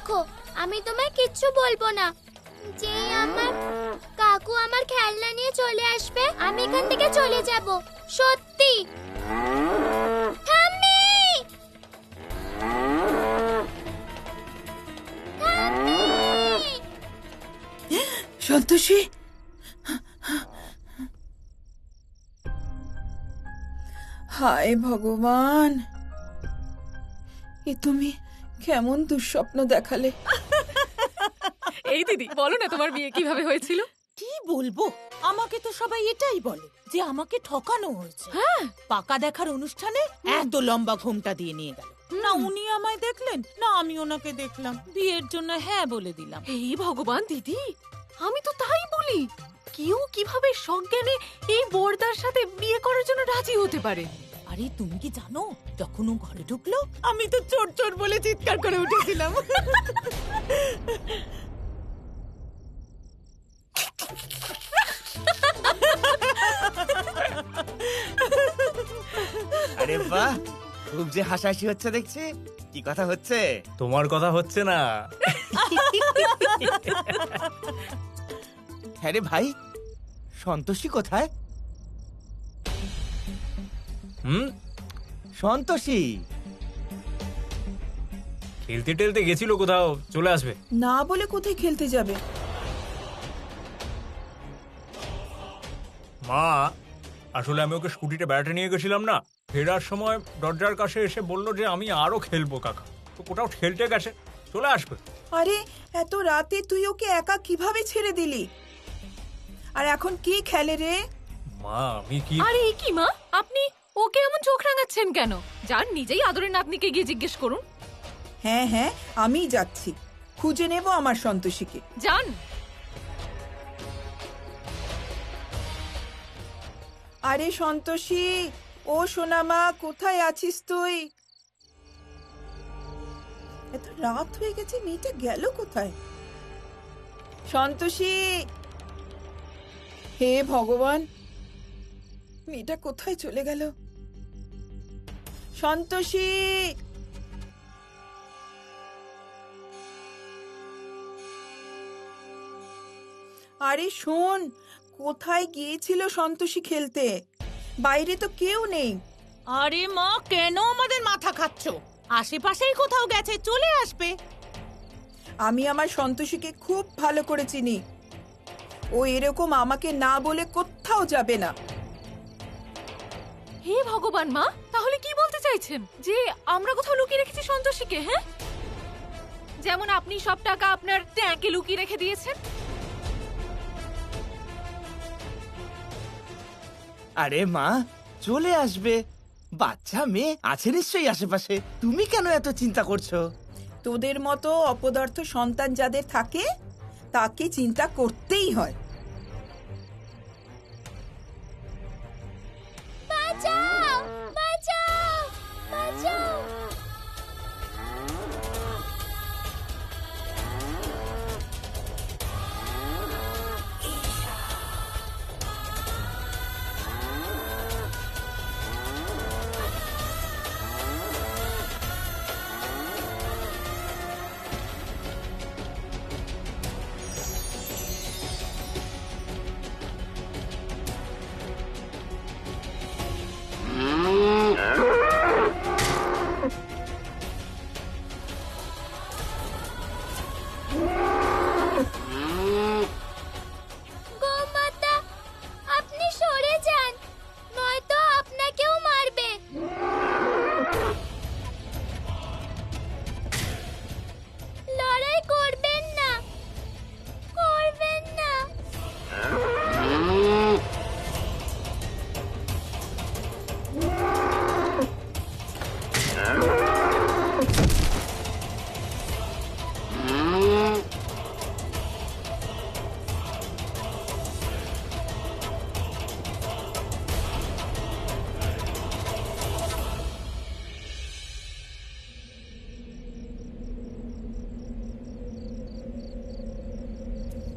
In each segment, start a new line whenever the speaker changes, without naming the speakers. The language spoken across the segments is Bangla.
রাখো, আমি তোমায় কিচ্ছু বলবো না। যে আমার কাকু আমার খেলনা নিয়ে চলে আসবে, আমি এখান থেকে চলে যাব, সত্যি। ঠাম্মি! ঠাম্মি!
সন্তোষী, হায় ভগবান, এ তুমি কেমন দুঃস্বপ্ন দেখালে।
এই দিদি, বলো না তোমার বিয়ে কিভাবে হয়েছিল?
কি বলবো, আমাকে তো সবাই এটাই বলে যে আমাকে ঠকানো হয়েছে।
হ্যাঁ,
পাকা দেখার অনুষ্ঠানে এত লম্বা ঘোমটা দিয়ে নিয়ে গেল। না উনি আমায় দেখলেন, না আমি ওনাকে দেখলাম। বিয়ের জন্য হ্যাঁ বলে দিলাম।
এই ভগবান দিদি, আমি তো তাই বলি, কেউ কিভাবে সজ্ঞানে এই বর্দার সাথে বিয়ে করার জন্য রাজি হতে পারে?
আরে তুমি কি জানো, যখন ও ঘরে ঢুকলো আমি তো চোর চোর বলে চিৎকার করে উঠেছিলাম।
আরে বাহ, খুব যে হাসাহাসি হচ্ছে দেখছি। কি কথা হচ্ছে?
তোমার কথা হচ্ছে না।
হ্যাঁ রে ভাই, সন্তোষী কোথায়? সন্তোষী
খেলতে টেলতে গেছিল কোথাও, চলে আসবে।
না বলে কোথায় খেলতে যাবে?
মা, আসলে আমি ওকে স্কুটিতে বেড়াতে নিয়ে গেছিলাম না, ফেরার সময় দরজার কাছে এসে বললো যে আমি আরো খেলবো কাকা, তো কোথাও খেলতে গেছে, চলে আসবে।
আরে এত রাতে তুই ওকে একা কিভাবে ছেড়ে দিলি? আর এখন কি খেলে রে?
মা আমি কি
আরে এই কি মা, আপনি ওকে এমন চোখ রাঙাচ্ছেন কেন? যান নিজেই আদরের নাতনিকে গিয়ে জিজ্ঞেস করুন।
হ্যাঁ হ্যাঁ, আমিই যাচ্ছি, খুঁজে নেব আমার সন্তোষীকে।
যান।
আরে সন্তোষী, ও সোনামা, কোথায় আছিস তুই? এত রাত হয়ে গেছে, মেয়েটা গেল কোথায়? সন্তোষী, হে ভগবান, মেয়েটা কোথায় চলে গেল? সন্তোষী! আরে শোন, কোথায় গিয়েছিল সন্তোষী খেলতে? বাইরে তো কেউ নেই।
আরে মা, কেন আমাদের মাথা খাচ্ছ? আশেপাশেই কোথাও গেছে, চলে আসবে।
আমি আমার সন্তোষীকে খুব ভালো করে চিনি, ও এরকম আমাকে না বলে কোথাও যাবে না।
হে ভগবান মা, তাহলে কি বলতে চাইছেন? যে আমরা কোথাও লুকিয়ে রেখেছি সন্তোষীকে? হ্যাঁ, যেমন আপনি সব টাকা আপনার ট্যাঙ্কে লুকিয়ে রেখে দিয়েছেন।
আরে মা, চলে আসবে, বাচ্চা মেয়ে আছে নিশ্চয়ই আশেপাশে, তুমি কেন এত চিন্তা করছো?
তোদের মতো অপদার্থ সন্তান যাদের থাকে তাকে চিন্তা করতেই হয়।
বাঁচাও! বাঁচাও! বাঁচাও! গোমাতা, আপনি সরে যান, নয়তো আপনাকেও মারবে। লড়াই করবেন না, করবেন না।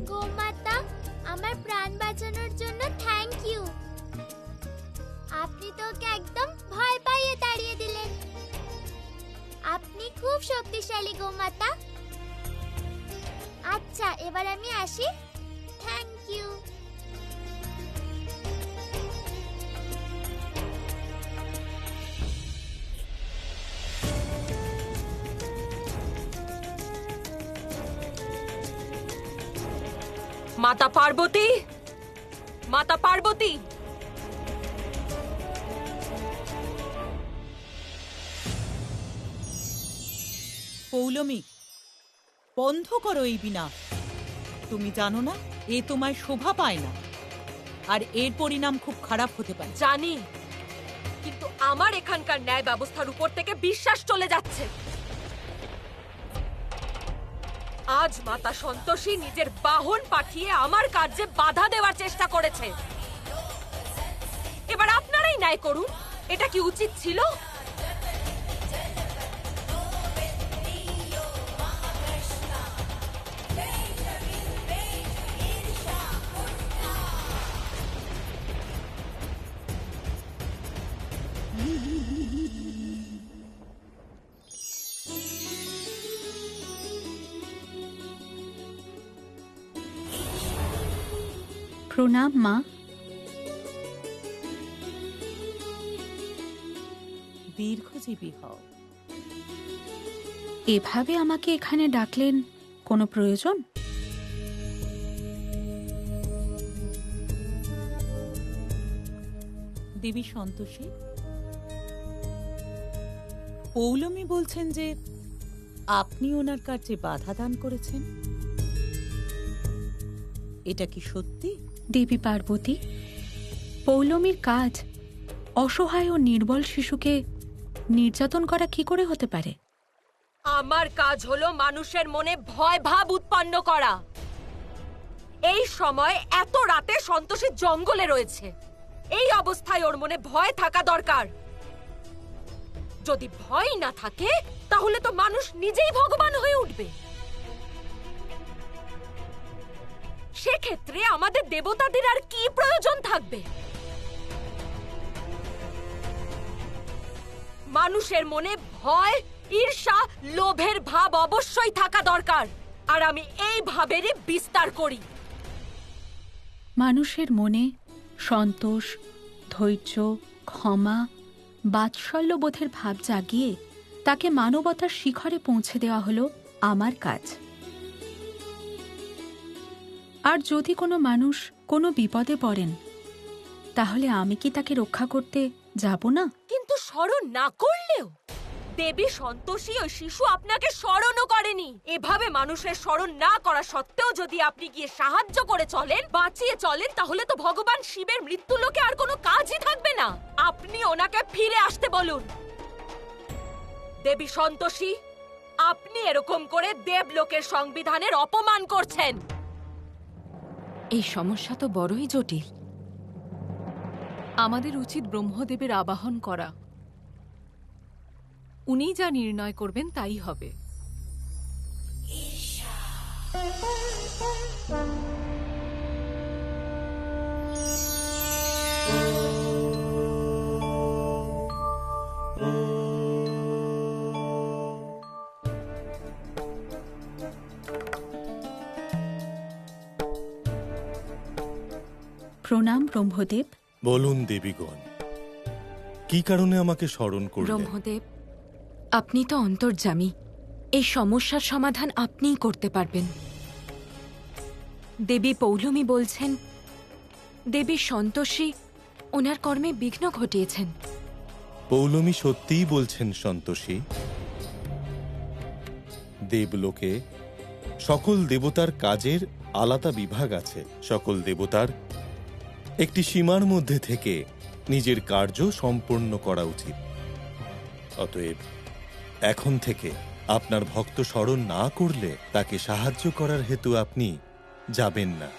গোমাতা, আমার প্রাণ বাঁচানোর জন্য থ্যাংক ইউ। আপনি তো ওকে একদম ভয় পাইয়ে তাড়িয়ে দিলেন। আপনি খুব শক্তিশালী গোমাতা। আচ্ছা, এবার আমি আসি। Thank you.
মাতা পার্বতী, মাতা পার্বতী।
পৌলমী, বন্ধ করো এই বিনাশ। তুমি জানো না এ তোমায় শোভা পায় না, আর এর পরিণাম খুব খারাপ হতে পারে।
জানি, কিন্তু আমার এখানকার ন্যায় ব্যবস্থার উপর থেকে বিশ্বাস চলে যাচ্ছে। আজ মাতা সন্তোষী নিজের বাহন পাঠিয়ে আমার কার্যে বাধা দেওয়ার চেষ্টা করেছে। এবার আপনারাই ন্যায় করুন। এটা কি উচিত ছিল?
প্রণাম মা।
দীর্ঘজীবী হও।
এভাবে আমাকে এখানে ডাকলেন, কোনো প্রয়োজন?
দেবী সন্তোষী, পৌলমী বলছেন যে আপনি ওনার কার্যে বাধা দান করেছেন। এটা কি সত্যি?
দেবী পার্বতী, পৌলমীর কাজ অসহায় ও নির্বল শিশুকে নির্যাতন করা কি করে হতে পারে?
আমার কাজ হলো মানুষের মনে ভয় ভাব উৎপন্ন করা। এই সময় এত রাতে সন্তোষী জঙ্গলে রয়েছে। এই অবস্থায় ওর মনে ভয় থাকা দরকার। যদি ভয় না থাকে তাহলে তো মানুষ নিজেই ভগবান হয়ে উঠবে। সেক্ষেত্রে আমাদের দেবতাদের আর কি প্রয়োজন থাকবে? মানুষের মনে ভয়, ঈর্ষা, লোভের ভাব অবশ্যই থাকা দরকার, আর আমি এই ভাবেরই বিস্তার করি।
মানুষের মনে সন্তোষ, ধৈর্য, ক্ষমা, বাৎসল্যবোধের ভাব জাগিয়ে তাকে মানবতার শিখরে পৌঁছে দেওয়া হলো আমার কাজ। আর যদি কোনো মানুষ কোনো বিপদে পড়েন, তাহলে আমি কি তাকে রক্ষা করতে যাব না?
কিন্তু স্মরণ না করলেও দেবী সন্তোষী ওই শিশু আপনাকে স্মরণও করেনি। এভাবে মানুষের স্মরণ না করা সত্ত্বেও যদি আপনি গিয়ে সাহায্য করে চলেন, বাঁচিয়ে চলেন, তাহলে তো ভগবান শিবের মৃত্যু লোকে আর কোনো কাজই থাকবে না। আপনি ওনাকে ফিরে আসতে বলুন। দেবী সন্তোষী, আপনি এরকম করে দেবলোকের সংবিধানের অপমান করছেন।
এই সমস্যা তো বড়ই জটিল। আমাদের উচিত ব্রহ্মদেবের আবাহন করা। উনি যা নির্ণয় করবেন তাই হবে।
প্রণাম ব্রহ্মদেব।
বলুন দেবীগণ, কি কারণে আমাকে স্মরণ করলেন?
ব্রহ্মদেব, আপনি তো অন্তর্যামী। এই সমস্যার সমাধান আপনিই করতে পারবেন। দেবী পৌলমী বলছেন দেবী সন্তোষী ওনার কর্মে বিঘ্ন ঘটিয়েছেন।
পৌলমী সত্যিই বলছেন সন্তোষী। দেবলোকে সকল দেবতার কাজের আলাদা বিভাগ আছে। সকল দেবতার একটি সীমার মধ্যে থেকে নিজের কার্য সম্পন্ন করা উচিত। অতএব এখন থেকে আপনার ভক্ত স্মরণ না করলে তাকে সাহায্য করার হেতু আপনি যাবেন না।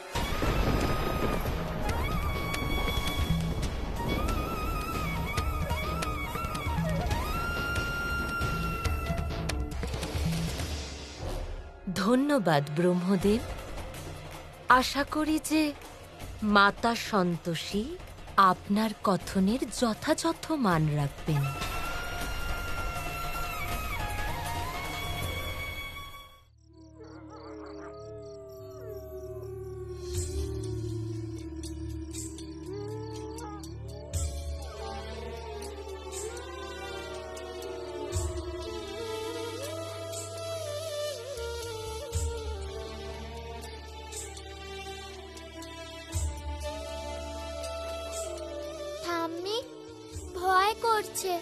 ধন্যবাদ ব্রহ্মদেব। আশা করি যে মাতা সন্তোষী আপনার কথনের যথাযথ মান রাখবেন।
অন্যায় করছে।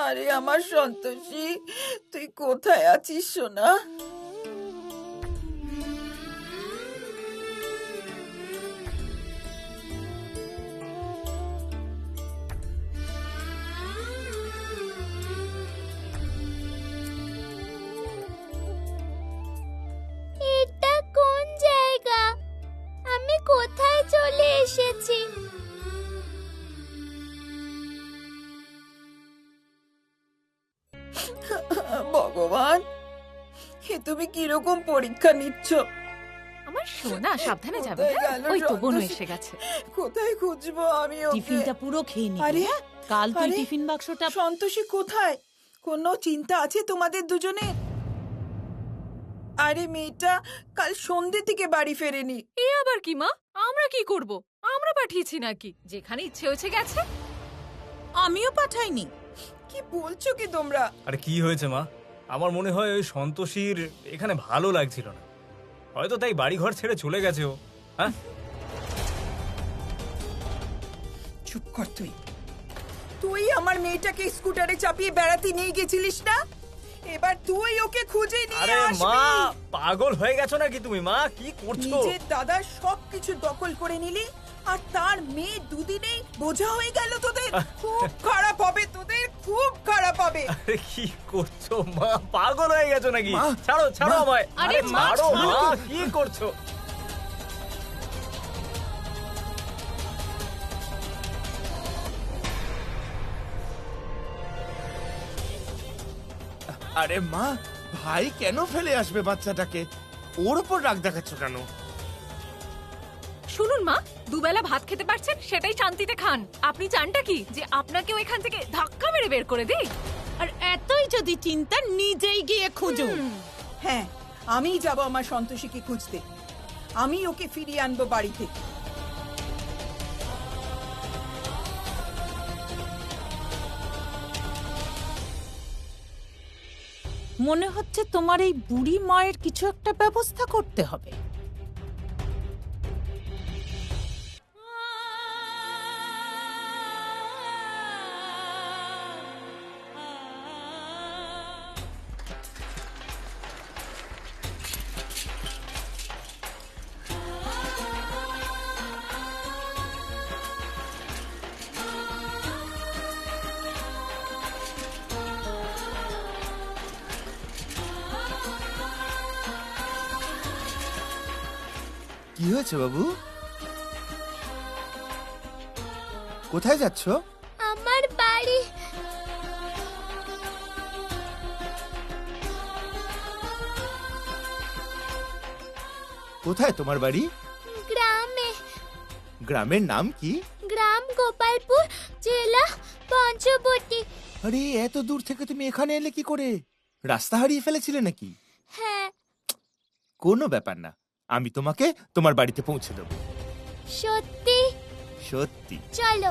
আরে আমার সন্তোষী, তুই কোথায় আছিস সোনা?
এটা কোন জায়গা? আমি কোথায় চলে এসেছি?
ভগবান, এ তুমি কিরকম পরীক্ষা নিচ্ছ?
আমার সোনা, সাবধানে যাবে।
কোথায়
হ্যাঁ?
গেল
ওই তো বোনও
সন্তোষী?
এসে গেছে।
কোথায় খুঁজবো আমি ওকে?
টিফিনটা পুরো খেয়ে নি।
আরে
কাল তুই
আরে,
টিফিন বাক্সটা
সন্তোষী কোথায়? কোনো চিন্তা আছে তোমাদের দুজনের? আরে মেয়েটা কাল সন্ধ্যে থেকে বাড়ি ফেরেনি।
এ আবার কি মা? আমরা কি করব? আমরা পাঠিয়েছি নাকি? যেখানে ইচ্ছে হয়েছে গেছে।
আমিও পাঠাইনি।
কি বলছো কি তোমরা?
আরে কি হয়েছে মা? আমার মনে হয় ওই সন্তোষীর এখানে ভালো লাগছিল না, হয়তো তাই বাড়ি ঘর ছেড়ে চলে গেছে ও। হ্যাঁ,
চুপ কর তুই। তুই আমার মেয়েটাকে স্কুটারে চাপিয়ে বেড়াতে নিয়ে গেছিলিস না? এবার তুই ওকে খুঁজে নিয়ে
আরে
আসবি।
মা, পাগল হয়ে গেছো নাকি তুমি? মা কি করছো?
নিজের দাদা সবকিছু দখল করে নিলি, আর তার মেয়ে দুদিনেই বোঝা হয়ে গেল তোদের। খুব খারাপ হবে তোদের, খুব খারাপ হবে।
আরে কি করছো মা? পাগল হয়ে গেছো নাকি?
মা,
ছাড়ো ছাড়ো
মা,
আমায়।
আরে মা,
ছাড়ো
ছাড়ো।
মা, কি করছো?
আরে মা, ভাই কেন ফেলে আসবে বাচ্চাটাকে? ওর উপর রাগ দেখাচ্ছ কেন?
শুনুন মা, দুবেলা ভাত খেতে পারছেন, সেটাই শান্তিতে খান। আপনি চানটা কি যে আপনাকেও এখান থেকে ধাক্কা মেরে বের করে দিই?
আর এতই যদি চিন্তা, নিজেই গিয়ে খুঁজো।
হ্যাঁ, আমিই যাব আমার সন্তোষীকে খুঁজতে। আমি ওকে ফিরিয়ে আনবো বাড়ি থেকে।
মনে হচ্ছে তোমার এই বুড়ি মায়ের কিছু একটা ব্যবস্থা করতে হবে।
কি হয়েছে বাবু? কোথায় যাচ্ছ?
আমার বাড়ি।
কোথায় তোমার বাড়ি?
গ্রামে।
গ্রামের নাম কি?
গ্রাম গোপালপুর, জেলা পঞ্চবটী।
আরে এত দূর থেকে তুমি এখানে এলে কি করে? রাস্তা হারিয়ে ফেলেছিলে নাকি?
হ্যাঁ।
কোনো ব্যাপার না, আমি তোমাকে তোমার বাড়িতে পৌঁছে দেবো।
সত্যি?
সত্যি।
চলো।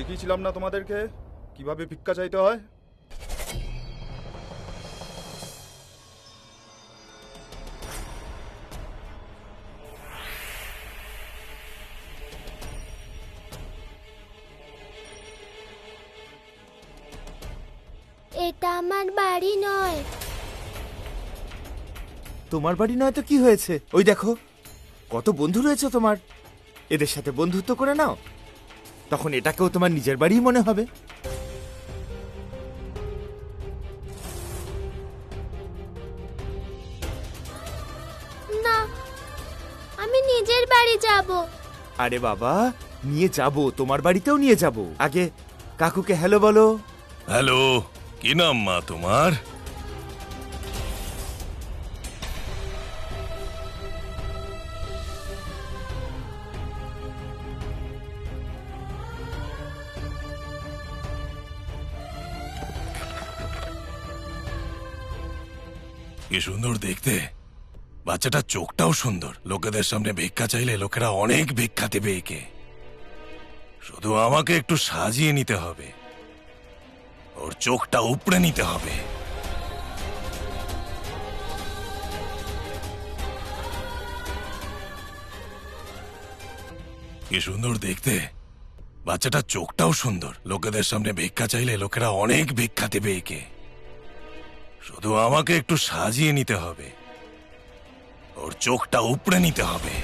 শিখিয়েছিলাম না তোমাদেরকে কিভাবে ভিক্ষা চাইতে হয়?
এটা আমার বাড়ি নয়।
তোমার বাড়ি নয় তো কি হয়েছে? ওই দেখো কত বন্ধু রয়েছে তোমার, এদের সাথে বন্ধুত্ব করে নাও, তখন এটাকেও তোমার নিজের বাড়ি মনে হবে।
না, আমি নিজের বাড়ি যাব।
আরে বাবা, নিয়ে যাব, তোমার বাড়িতেও নিয়ে যাব। আগে কাকুকে হ্যালো বলো।
হ্যালো, কি নাম মা তোমার? কি সুন্দর দেখতে, বাচ্চাটার চোখটাও সুন্দর। লোকেদের সামনে ভিক্ষা চাইলে লোকেরা অনেক ভিক্ষা দেবে একে। শুধু আমাকে একটু সাজিয়ে নিতে হবে, ওর চোখটা উপড়ে নিতে হবে। কি সুন্দর দেখতে, বাচ্চাটার চোখটাও সুন্দর। লোকেদের সামনে ভিক্ষা চাইলে লোকেরা অনেক ভিক্ষা দেবে একে। শুধু আমাকে একটু সাজিয়ে নিতে হবে, ওর চোখটা উপড়ে নিতে হবে।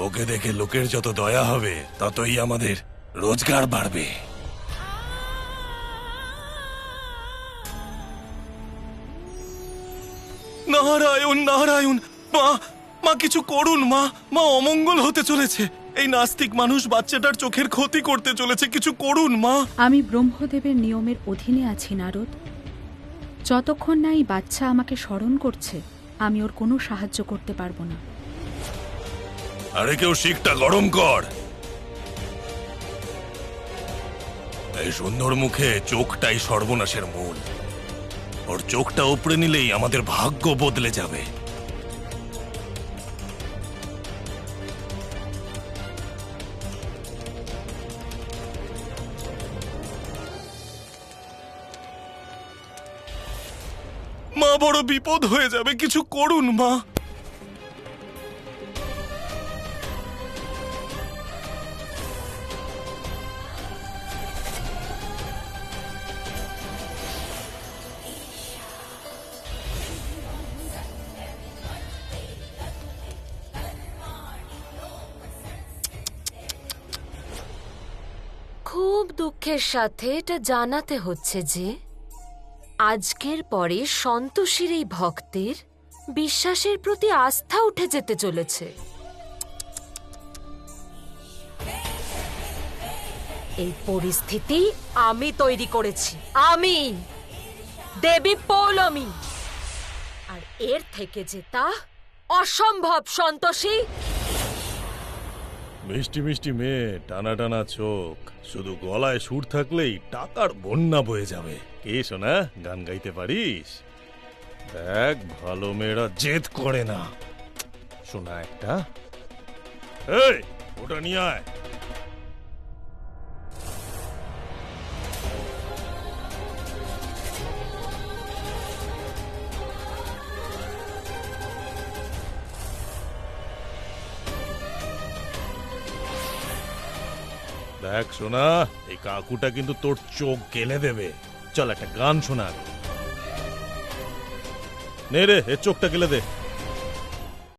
ওকে দেখে লোকের যত দয়া হবে ততই আমাদের রোজগার বাড়বে। নারায়ণ নারায়ণ, মা মা কিছু করুন মা, মা অমঙ্গল হতে চলেছে। এই নাস্তিক মানুষ বাচ্চাটার চোখের ক্ষতি করতে চলেছে, কিছু করুন মা।
আমি ব্রহ্মদেবের নিয়মের অধীনে আছি নারদ। যতক্ষণ না এই বাচ্চা আমাকে স্মরণ করছে আমি ওর কোনো সাহায্য করতে পারবো না।
আরে কেউ শিকটা গরম কর। এই সুন্দর মুখে চোখটাই সর্বনাশের মূল। ওর চোখটা উপড়ে নিলেই আমাদের ভাগ্য বদলে যাবে। মা বড় বিপদ হয়ে যাবে, কিছু করুন মা।
খুব দুঃখের সাথে এটা জানাতে হচ্ছে যে আজকের পরে সন্তোষীর এই ভক্তের বিশ্বাসের প্রতি আস্থা উঠে যেতে চলেছে। এই পরিস্থিতি আমি তৈরি করেছি, আমি দেবী পৌলমী। আর এর থেকে জেতা অসম্ভব সন্তোষী।
মিষ্টি মিষ্টি মেয়ে, টানা টানা চোখ, শুধু গলায় সুর থাকলেই টাকার বন্যা বয়ে যাবে। কে শোনা, গান গাইতে পারিস? দেখ, ভালো মেয়েরা জেদ করে না। শোনা একটা, এই ওটা নিয়ে আয়। দেখ শোনা, এই কাকুটা কিন্তু তোর চোখ গেলে দেবে। চল একটা গান শোনা। নে রে, এর চোখটা গেলে দে।